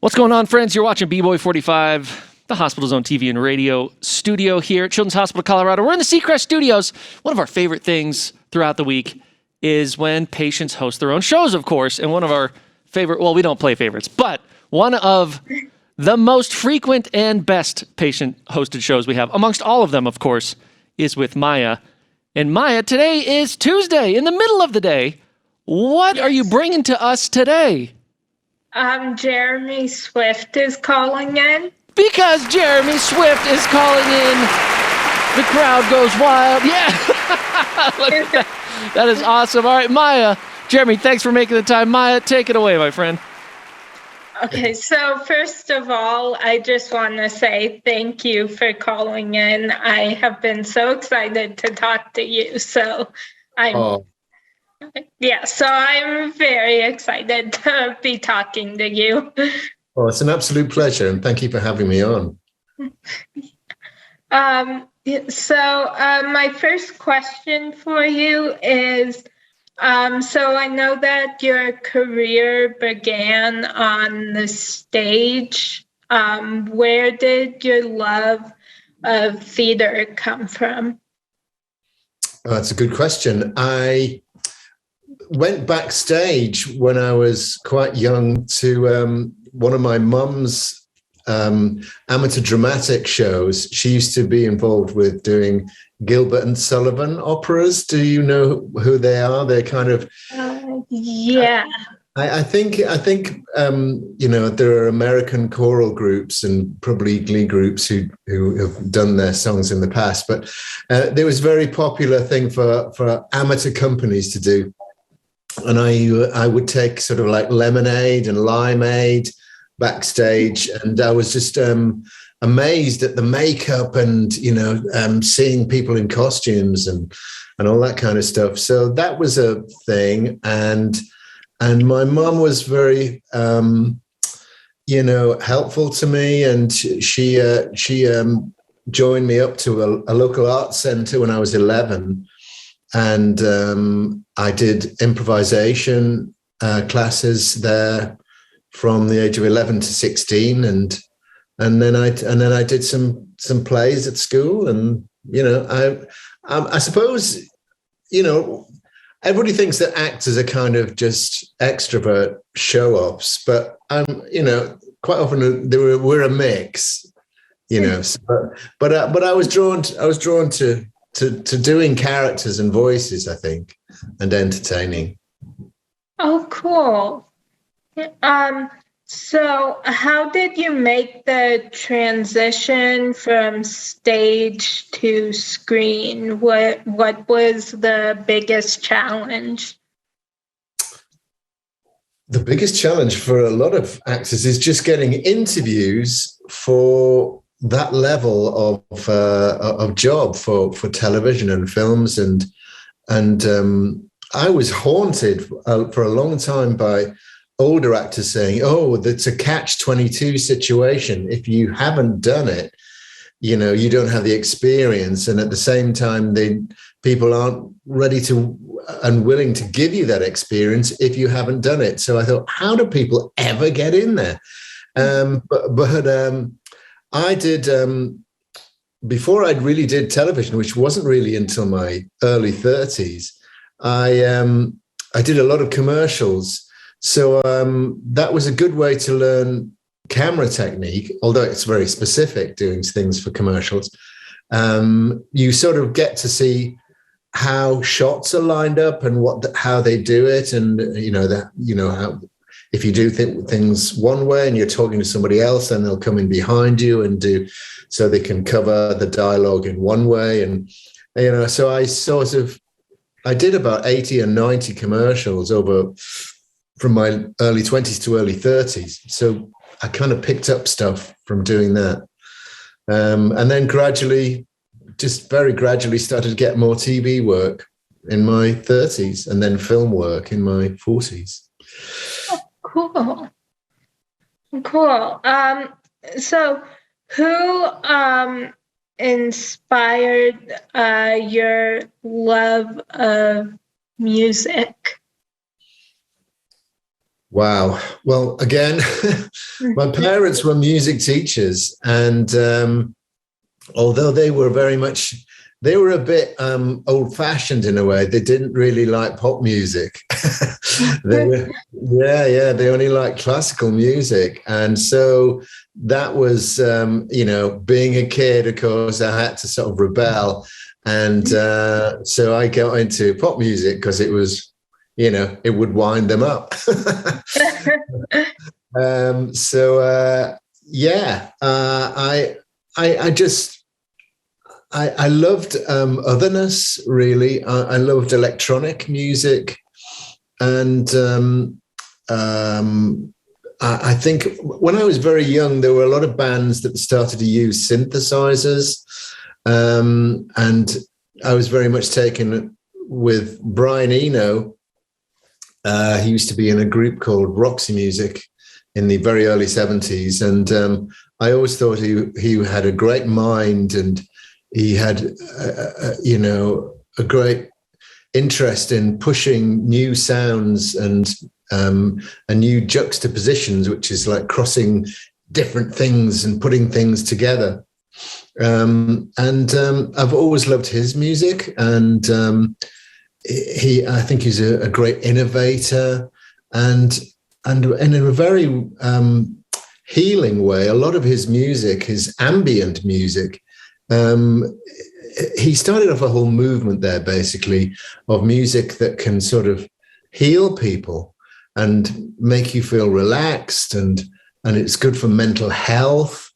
What's going on, friends? You're watching B-Boy 45, the Hospital Zone TV and radio studio here at Children's Hospital Colorado. We're in the Seacrest Studios. One of our favorite things throughout the week is when patients host their own shows, of course. And one of our favorite, well, we don't play favorites, but one of the most frequent and best patient-hosted shows we have, amongst all of them, of course, is with Maya. And Maya, today is Tuesday, in the middle of the day. What are you bringing to us today? Jeremy Swift is calling in. Because Jeremy Swift is calling in, the crowd goes wild. Yeah. Look at that. That is awesome. All right, Maya. Jeremy, thanks for making the time. Maya, take it away, my friend. Okay, so first of all, I just want to say thank you for calling in. I have been so excited to talk to you. So I'm very excited to be talking to you. Oh, it's an absolute pleasure, and thank you for having me on. My first question for you is, so I know that your career began on the stage. Where did your love of theater come from? Oh, that's a good question. I went backstage when I was quite young to one of my mum's amateur dramatic shows. She used to be involved with doing Gilbert and Sullivan operas. Do you know who they are? They're kind of yeah. I think there are American choral groups and probably glee groups who have done their songs in the past, but there was a very popular thing for amateur companies to do. And I would take sort of like lemonade and limeade backstage, and I was just amazed at the makeup and seeing people in costumes and all that kind of stuff. So that was a thing, and my mum was very helpful to me, and she joined me up to a local arts centre when I was 11. And I did improvisation classes there from the age of 11 to 16, and then I did some plays at school, and I suppose everybody thinks that actors are kind of just extrovert show-offs, but quite often we're a mix, but I was drawn to doing characters and voices, I think, and entertaining. Oh, cool. So how did you make the transition from stage to screen? What was the biggest challenge? The biggest challenge for a lot of actors is just getting interviews for that level of job for television and films, and I was haunted for a long time by older actors saying, "Oh, that's a catch-22 situation. If you haven't done it, you don't have the experience." And at the same time, people aren't ready to and willing to give you that experience if you haven't done it. So I thought, how do people ever get in there? But I did, before I really did television, which wasn't really until my early 30s, I did a lot of commercials. So that was a good way to learn camera technique, although it's very specific doing things for commercials. You sort of get to see how shots are lined up and how they do it, and how. If you do things one way and you're talking to somebody else, then they'll come in behind you and do so they can cover the dialogue in one way. And, so I did about 80 or 90 commercials from my early 20s to early 30s. So I kind of picked up stuff from doing that. And then very gradually started to get more TV work in my 30s, and then film work in my 40s. Cool. So who inspired your love of music? Wow. Well, again, my parents were music teachers, and although they were they were a bit old-fashioned in a way. They didn't really like pop music. They only liked classical music, and so that was, being a kid. Of course, I had to sort of rebel, and so I got into pop music because it was, it would wind them up. I loved otherness, really. I loved electronic music. And I think when I was very young, there were a lot of bands that started to use synthesizers. And I was very much taken with Brian Eno. He used to be in a group called Roxy Music in the very early 70s. And I always thought he had a great mind, and he had, a great interest in pushing new sounds and new juxtapositions, which is like crossing different things and putting things together. I've always loved his music, and I think he's a great innovator, and in a very healing way. A lot of his music, his ambient music, he started off a whole movement there, basically, of music that can sort of heal people and make you feel relaxed, and it's good for mental health.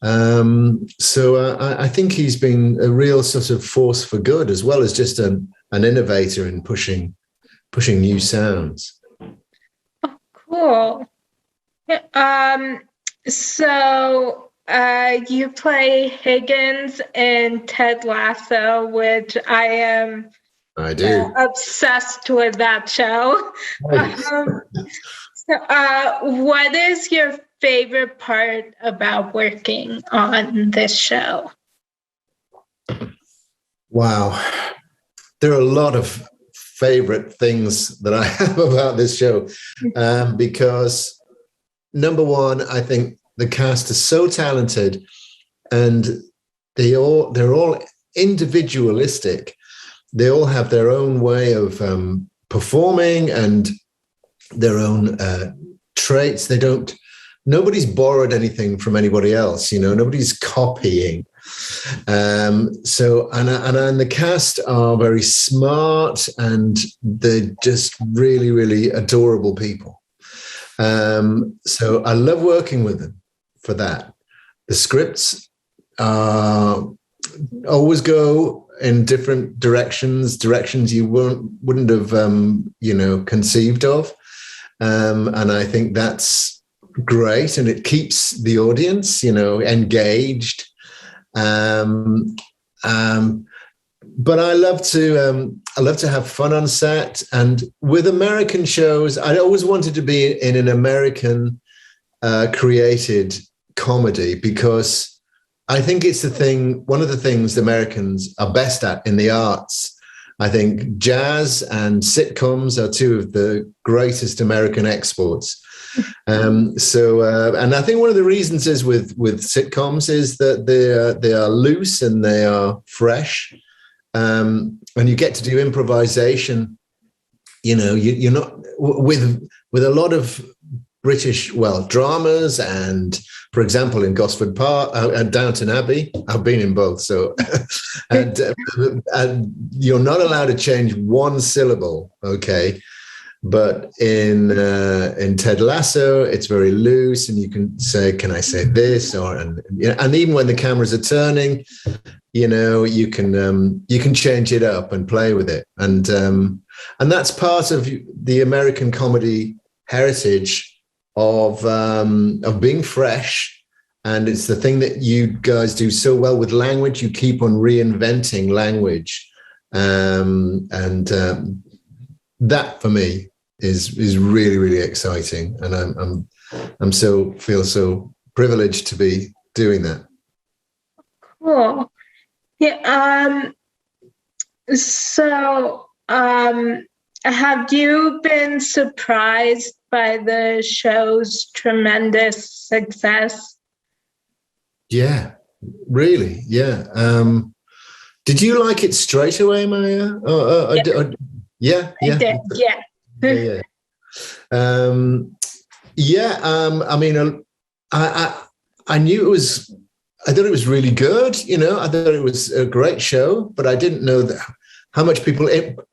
So I think he's been a real sort of force for good, as well as just an innovator in pushing new sounds. Oh, cool. So you play Higgins in Ted Lasso, which I do. Obsessed with that show. What is your favorite part about working on this show? Wow. There are a lot of favorite things that I have about this show, because number one, I think the cast is so talented, and they're all individualistic. They all have their own way of performing and their own traits. Nobody's borrowed anything from anybody else, nobody's copying. And the cast are very smart, and they're just really, really adorable people. So I love working with them for that. The scripts always go in different directions you wouldn't have conceived of, and I think that's great, and it keeps the audience engaged. But I love to have fun on set, and with American shows, I always wanted to be in an American created comedy, because I think it's one of the things the Americans are best at in the arts. I think jazz and sitcoms are two of the greatest American exports. And I think one of the reasons is with sitcoms is that they are loose and they are fresh, and you get to do improvisation. You're not with a lot of British dramas, and for example in Gosford Park and Downton Abbey, I've been in both. So and you're not allowed to change one syllable, okay? But in Ted Lasso, it's very loose, and you can say, "Can I say this?" And even when the cameras are turning, you can change it up and play with it, and that's part of the American comedy heritage of being fresh, and it's the thing that you guys do so well with language. You keep on reinventing language, and that for me is really, really exciting, and I'm feel so privileged to be doing that. Cool. Yeah. So, have you been surprised by the show's tremendous success? Yeah, really. Yeah. Did you like it straight away, Maya? Yeah. I did, yeah. Yeah. I mean, I knew it was. I thought it was really good. You know, I thought it was a great show, but I didn't know that how much people.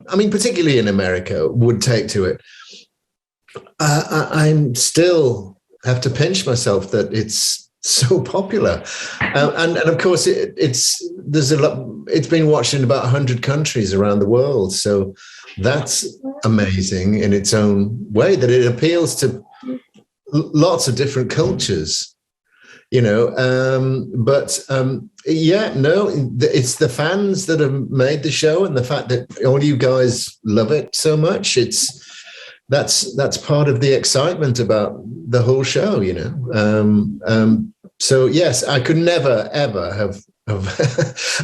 I mean, particularly in America, would take to it. I'm still have to pinch myself that it's so popular, and of course there's a lot. It's been watched in about 100 countries around the world, so that's amazing in its own way that it appeals to lots of different cultures, you know. It's the fans that have made the show, and the fact that all you guys love it so much. That's part of the excitement about the whole show, you know. So yes, I could never ever have.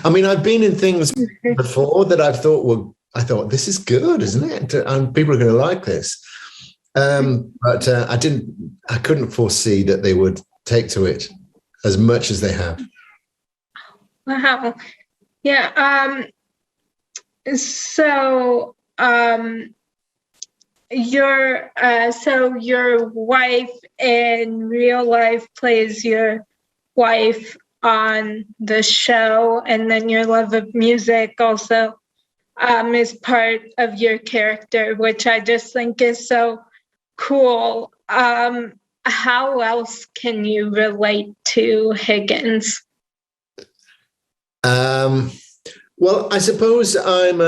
I mean, I've been in things before that I thought this is good, isn't it? And people are going to like this. But I couldn't foresee that they would take to it as much as they have. Wow. Yeah. Your wife in real life plays your wife on the show, and then your love of music also is part of your character, which I just think is so cool. How else can you relate to Higgins? Well, I suppose I'm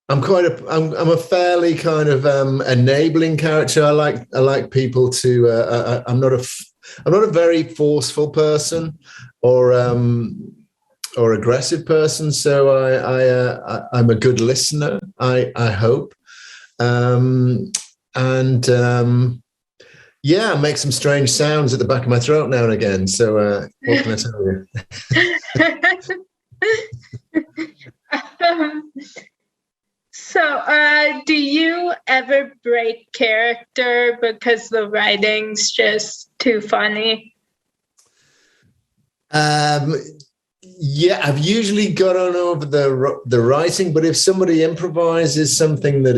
a fairly kind of enabling character. I like people to. I'm not a very forceful person or aggressive person. So I'm a good listener. I hope, I make some strange sounds at the back of my throat now and again. So what can I tell you? Do you ever break character because the writing's just too funny? Yeah, I've usually got on over the writing, but if somebody improvises something that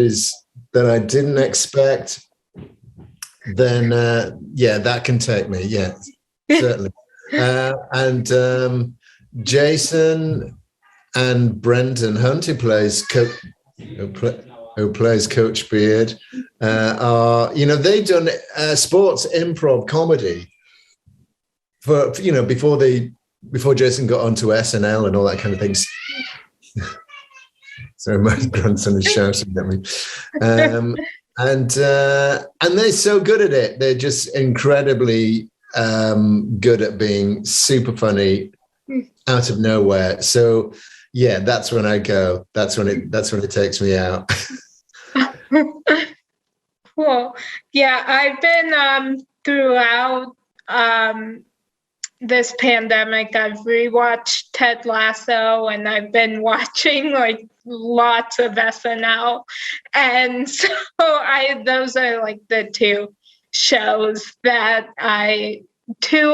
I didn't expect, then that can take me. Yeah, certainly. And Jason and Brendan Hunt, who plays Coach Beard, they've done sports improv comedy before Jason got onto SNL and all that kind of things. So my grandson is shouting at me. And they're so good at it. They're just incredibly good at being super funny out of nowhere. So yeah, that's when I go. That's when it takes me out. Cool. Yeah, I've been throughout this pandemic, I've rewatched Ted Lasso, and I've been watching like lots of SNL, and so those are like the two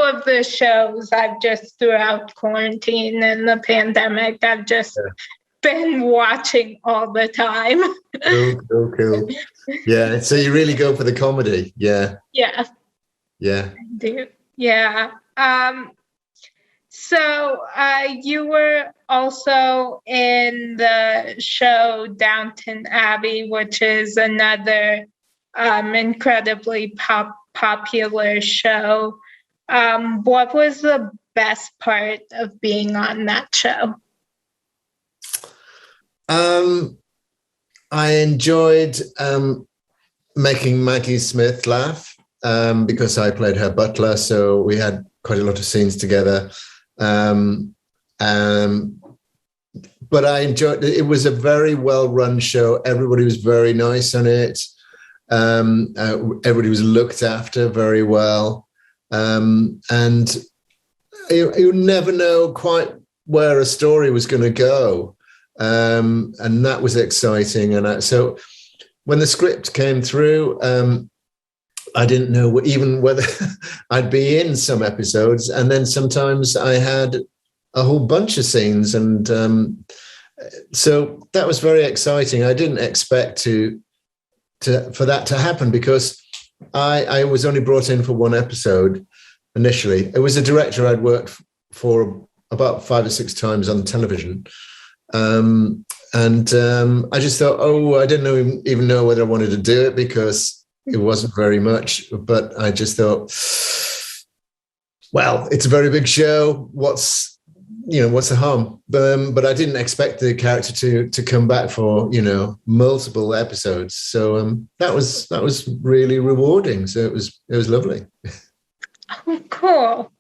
of the shows I've just throughout quarantine and the pandemic, I've just been watching all the time. Cool. Yeah, so you really go for the comedy. Yeah. I do. Yeah. So you were also in the show Downton Abbey, which is another incredibly popular show. What was the best part of being on that show? I enjoyed making Maggie Smith laugh because I played her butler, so we had quite a lot of scenes together. But I enjoyed it. It was a very well-run show. Everybody was very nice on it. Everybody was looked after very well. And you never know quite where a story was going to go. And that was exciting. And so when the script came through, I didn't know even whether I'd be in some episodes, and then sometimes I had a whole bunch of scenes, and so that was very exciting. I didn't expect for that to happen, because I was only brought in for one episode initially. It was a director I'd worked for about 5 or 6 times on television. And I just thought, I didn't even know whether I wanted to do it, because it wasn't very much. But I just thought, well, it's a very big show. What's the harm? But I didn't expect the character to come back for, multiple episodes. So that was really rewarding. So it was lovely. Oh, cool.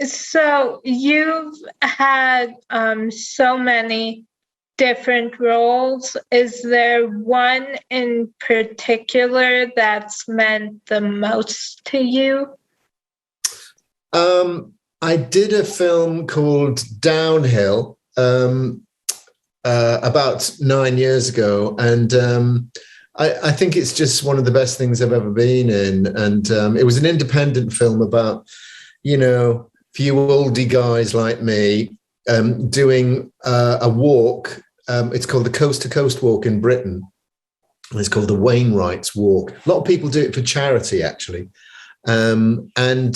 So you've had so many different roles. Is there one in particular that's meant the most to you? I did a film called Downhill about 9 years ago, and I think it's just one of the best things I've ever been in. And it was an independent film about, few oldie guys like me doing a walk. It's called the Coast to Coast Walk in Britain. It's called the Wainwright's Walk. A lot of people do it for charity, actually. And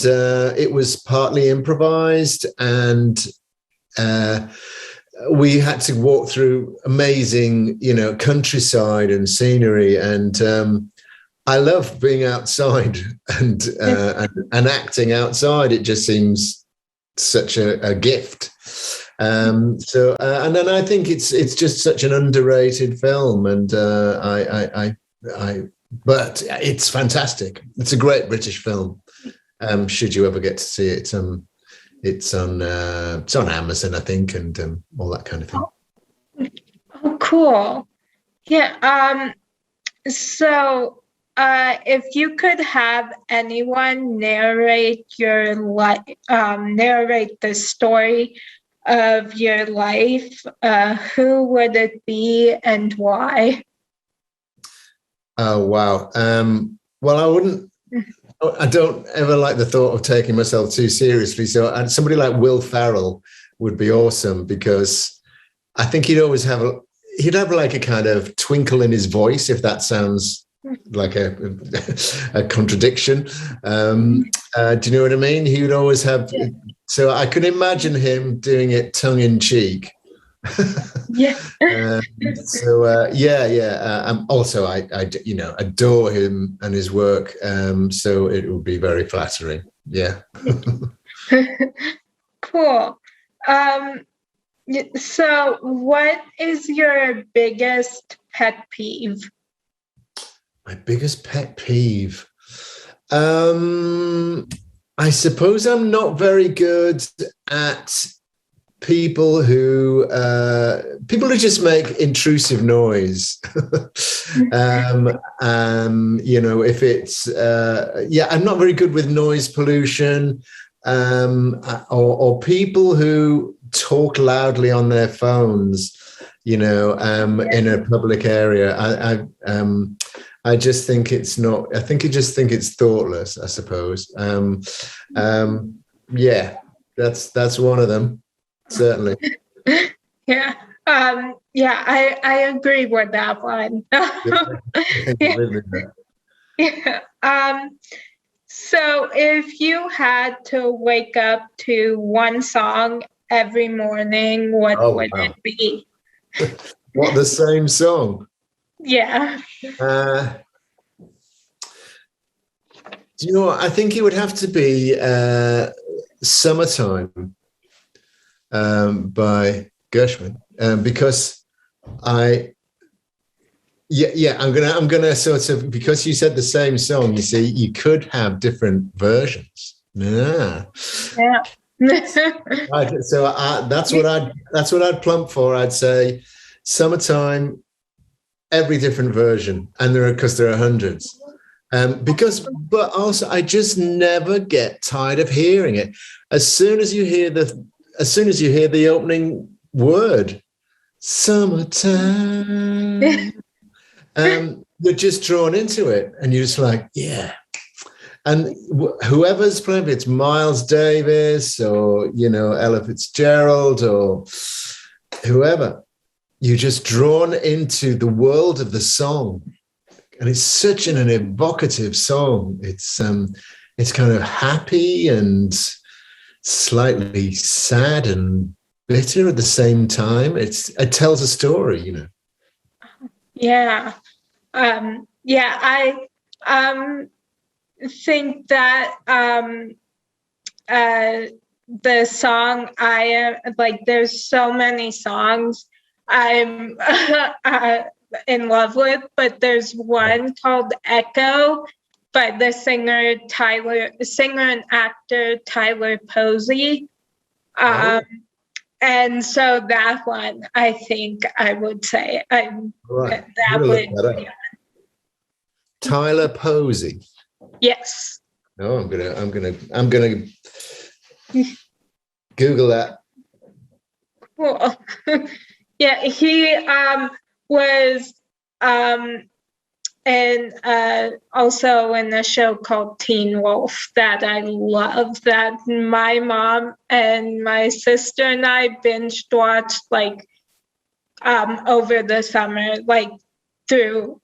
it was partly improvised, and we had to walk through amazing, countryside and scenery. And I love being outside and acting outside. It just seems such a gift. And then I think it's just such an underrated film, and but it's fantastic. It's a great British film. Should you ever get to see it, it's on Amazon, I think, and all that kind of thing. Oh, cool. Yeah. So, if you could have anyone narrate your life, narrate the story of your life, who would it be and why? Oh, wow. Well, I don't ever like the thought of taking myself too seriously. So somebody like Will Ferrell would be awesome, because I think he'd have like a kind of twinkle in his voice, if that sounds like a contradiction. Do you know what I mean? He would always have, so I could imagine him doing it tongue in cheek. Yeah. Also, I adore him and his work. So it would be very flattering. Yeah. Cool. So what is your biggest pet peeve? My biggest pet peeve. I suppose I'm not very good at people who just make intrusive noise. If it's I'm not very good with noise pollution, or people who talk loudly on their phones, in a public area. I just think it's not. I just think it's thoughtless, I suppose. That's one of them. Certainly. Yeah. I agree with that one. Yeah. So if you had to wake up to one song every morning, what would it be? What, the same song? Yeah. Do you know what? I think it would have to be Summertime by Gershwin, because I'm gonna sort of, because you said the same song, you see, you could have different versions. Yeah. So that's what I'd plump for. I'd say Summertime, every different version, and because there are hundreds. But also I just never get tired of hearing it. As soon as you hear the opening word, Summertime, you're just drawn into it, and you're just like, yeah. And whoever's playing, if it's Miles Davis or, Ella Fitzgerald or whoever, you're just drawn into the world of the song. And it's such an evocative song. It's kind of happy and slightly sad and bitter at the same time. It tells a story, Yeah. I think that the song I am like, there's so many songs I'm in love with, but there's one called Echo by the singer and actor Tyler Posey. And so that one, I think I would say that would be Tyler Posey. Yes. No, I'm gonna Google that. Cool. Yeah, he was and also in a show called Teen Wolf that I love, that my mom and my sister and I binged watched over the summer, through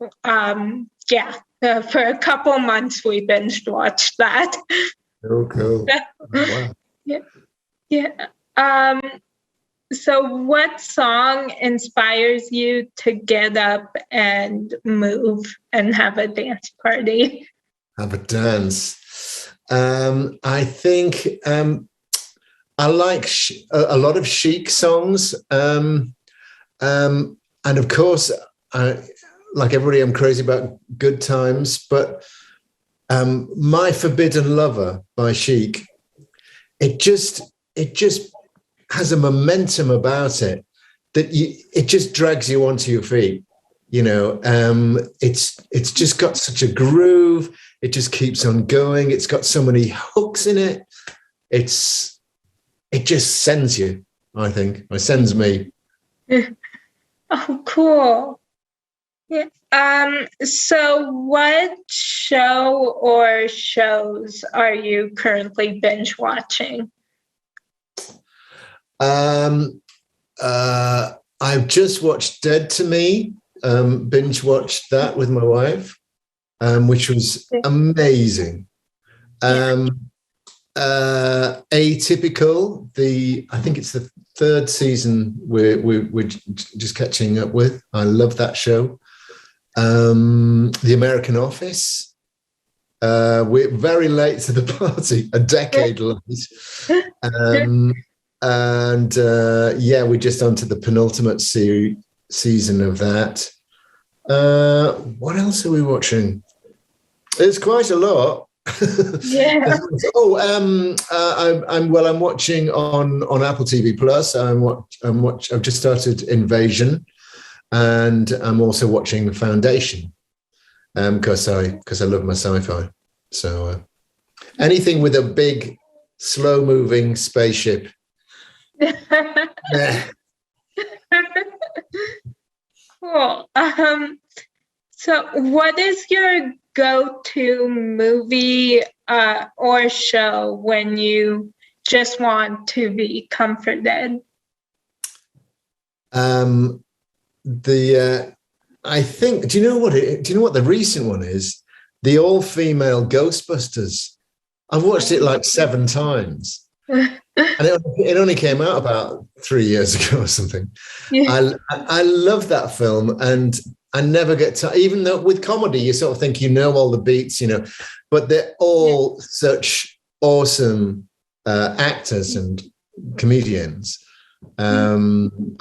for a couple months we binged watched that. Oh, cool. Wow. Yeah. So what song inspires you to get up and move and have a dance party? Have a dance. I think I like a lot of Chic songs. And of course, like everybody, I'm crazy about Good Times, but My Forbidden Lover by Chic, it just has a momentum about it that it just drags you onto your feet. It's just got such a groove. It just keeps on going. It's got so many hooks in it. It just sends you, I think. It sends me. Oh, cool. Yeah. So what show or shows are you currently binge watching? I've just watched Dead to Me, binge watched that with my wife, which was amazing. Atypical, I think it's the third season we're just catching up with. I love that show. The American Office. We're very late to the party, a decade late. And we're just on to the penultimate season of that. What else are we watching? It's quite a lot. Yeah. I'm watching on Apple TV Plus. I've just started Invasion, and I'm also watching The Foundation because I love my sci-fi. So anything with a big, slow-moving spaceship. Yeah. Cool. So what is your go-to movie or show when you just want to be comforted? I think, do you know what the recent one is? The all-female Ghostbusters. I've watched it like 7 times. And it only came out about 3 years ago or something. Yeah. I love that film, and I never get to, even though with comedy, you sort of think all the beats, but they're all such awesome actors and comedians. I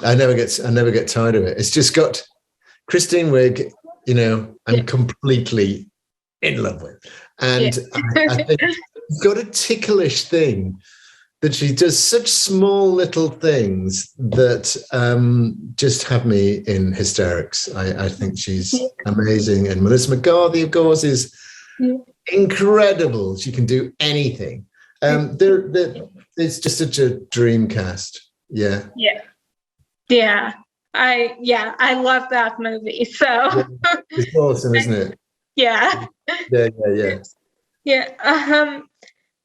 never get tired of it. It's just got Kristen Wiig, I'm completely in love with. And I think it's got a ticklish thing that she does such small little things that just have me in hysterics. I think she's amazing. And Melissa McCarthy, of course, is incredible. She can do anything. It's just such a dream cast. Yeah. Yeah. I love that movie. So It's awesome, isn't it? yeah. Yeah.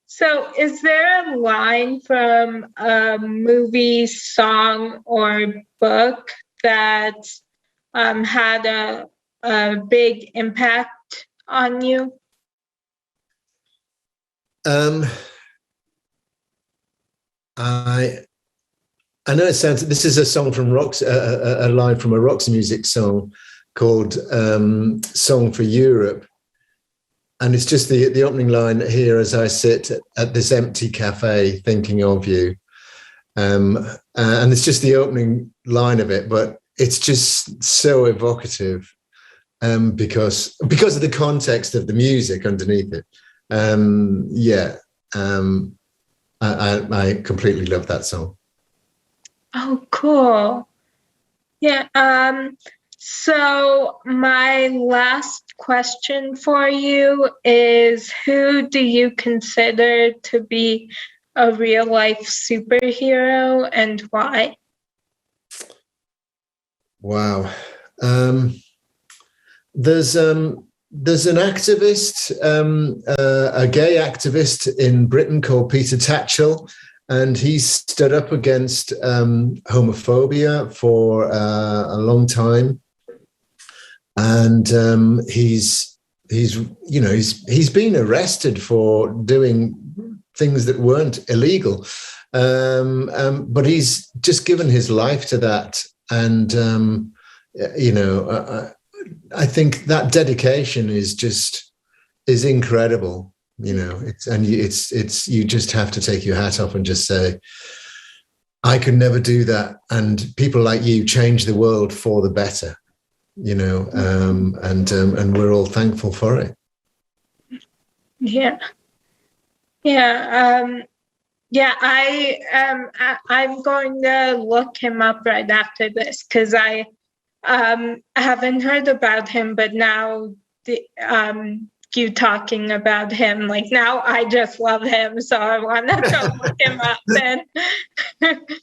So is there a line from a movie, song, or book that had a big impact on you? I know it sounds. This is a song from a line from a Roxy Music song called "Song for Europe," and it's just the opening line here as I sit at this empty cafe thinking of you, and it's just the opening line of it, but it's just so evocative, because of the context of the music underneath it. I completely love that song. Oh, cool. Yeah. So my last question for you is, who do you consider to be a real life superhero and why? Wow. There's an activist, a gay activist in Britain called Peter Tatchell, and he stood up against homophobia for a long time. And he's been arrested for doing things that weren't illegal, but he's just given his life to that. And I think that dedication is incredible. It's you just have to take your hat off and just say, I could never do that. And people like you change the world for the better, and we're all thankful for it. Yeah. I'm going to look him up right after this, because I haven't heard about him, but now you talking about him, like, now I just love him, so I want to go look him up then.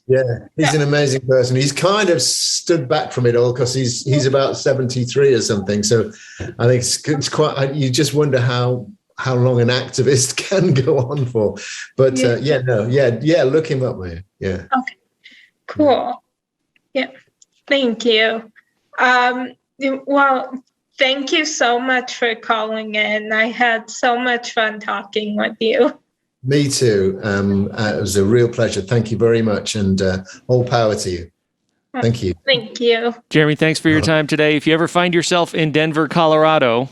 Yeah, he's an amazing person. He's kind of stood back from it all because he's about 73 or something. So I think it's quite. You just wonder how long an activist can go on for. But look him up, man. Yeah. Okay. Cool. Yeah. Thank you. Well, thank you so much for calling in. I had so much fun talking with you. Me too. It was a real pleasure. Thank you very much, and all power to you. Thank you. Thank you. Jeremy, thanks for your time today. If you ever find yourself in Denver, Colorado,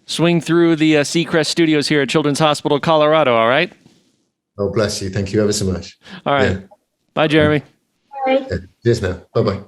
swing through the Seacrest studios here at Children's Hospital, Colorado, all right? Oh, bless you. Thank you ever so much. All right. Yeah. Bye, Jeremy. Bye. Yeah. Cheers now. Bye-bye.